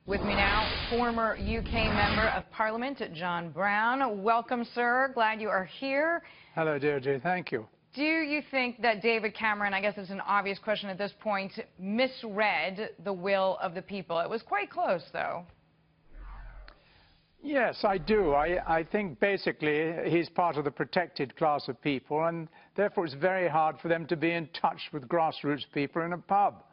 With me now, former UK Member of Parliament, John Browne. Welcome, sir. Glad you are here. Hello, Deirdre. Thank you. Do you think that David Cameron, I guess it's an obvious question at this point, misread the will of the people? It was quite close, though. Yes, I do. I think basically he's part of the protected class of people, and therefore it's very hard for them to be in touch with grassroots people in a pub.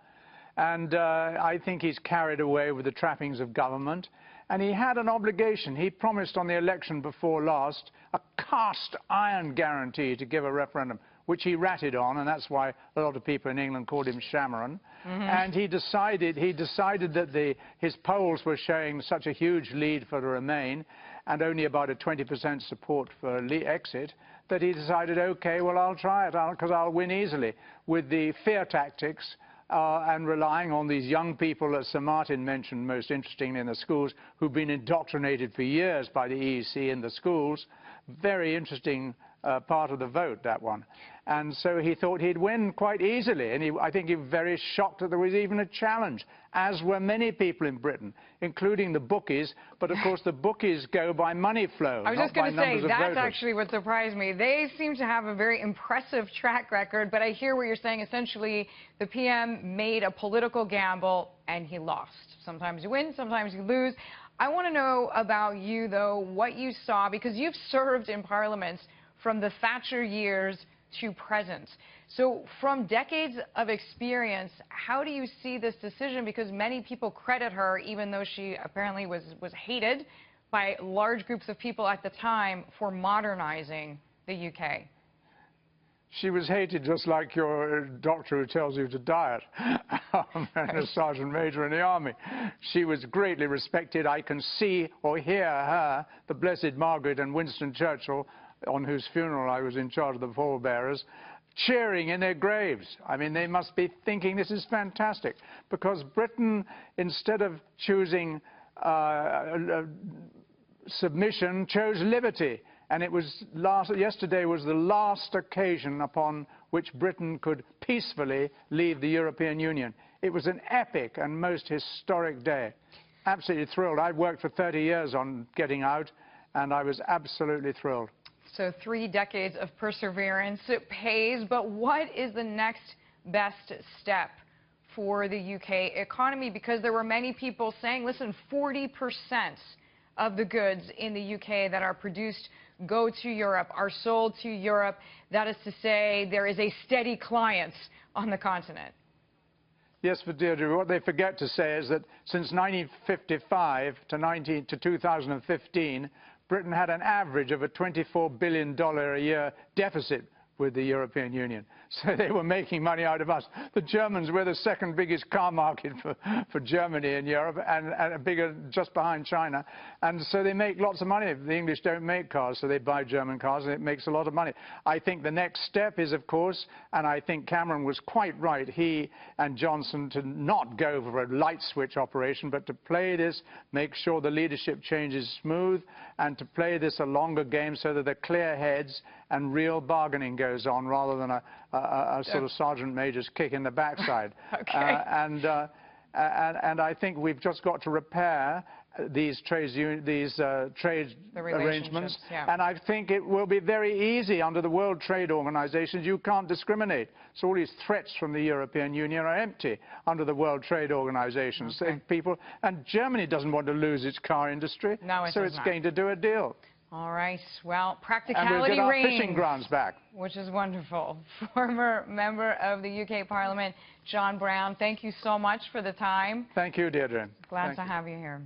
And I think he's carried away with the trappings of government. And he had an obligation. He promised on the election before last a cast iron guarantee to give a referendum, which he ratted on, and that's why a lot of people in England called him Shamron. And he decided that his polls were showing such a huge lead for the Remain and only about a 20% support for exit, that he decided, OK, well, I'll try it because I'll win easily with the fear tactics. And relying on these young people that Sir Martin mentioned most interestingly in the schools, who've been indoctrinated for years by the EEC in the schools. Very interesting part of the vote, that one. And so he thought he'd win quite easily. And I think he was very shocked that there was even a challenge, as were many people in Britain, including the bookies. But, of course, the bookies go by money flow, I was just going to say, that's actually what surprised me. They seem to have a very impressive track record. But I hear what you're saying. Essentially, the PM made a political gamble, and he lost. Sometimes you win, sometimes you lose. I want to know about you, though, what you saw, because you've served in parliaments from the Thatcher years to present. So from decades of experience, how do you see this decision? Because many people credit her, even though she apparently was hated by large groups of people at the time, for modernizing the UK. She was hated just like your doctor who tells you to diet, and a sergeant major in the army. She was greatly respected. I can see or hear her, the Blessed Margaret and Winston Churchill, on whose funeral I was in charge of the pallbearers, cheering in their graves. I mean, they must be thinking this is fantastic, because Britain, instead of choosing submission, chose liberty. And it was yesterday was the last occasion upon which Britain could peacefully leave the European Union. It was an epic and most historic day. Absolutely thrilled. I've worked for 30 years on getting out, and I was absolutely thrilled. So 3 decades of perseverance, it pays. But what is the next best step for the UK economy? Because there were many people saying, listen, 40% of the goods in the UK that are produced go to Europe, are sold to Europe. That is to say, there is a steady client on the continent. Yes, but Deirdre, what they forget to say is that since 1955 to 2015, Britain had an average of a $24 billion a year deficit with the European Union. So they were making money out of us. The Germans were the second biggest car market for Germany in Europe, and bigger just behind China. And so they make lots of money. The English don't make cars, so they buy German cars, and it makes a lot of money. I think the next step is, of course, and I think Cameron was quite right, he and Johnson, to not go for a light switch operation, but to play this, make sure the leadership change is smooth, and to play this a longer game so that there are clear heads and real bargaining goes on, rather than a sort of sergeant major's kick in the backside. Okay. And I think we've just got to repair these trade arrangements. Yeah. And I think it will be very easy under the World Trade Organization. You can't discriminate. So all these threats from the European Union are empty under the World Trade Organization. Okay. And Germany doesn't want to lose its car industry, no, so it's going to do a deal. All right. Well, practicality and we'll get our reigns, fishing grounds back, which is wonderful. Former member of the UK Parliament, John Browne, thank you so much for the time. Thank you, Deirdre. Glad to have you here.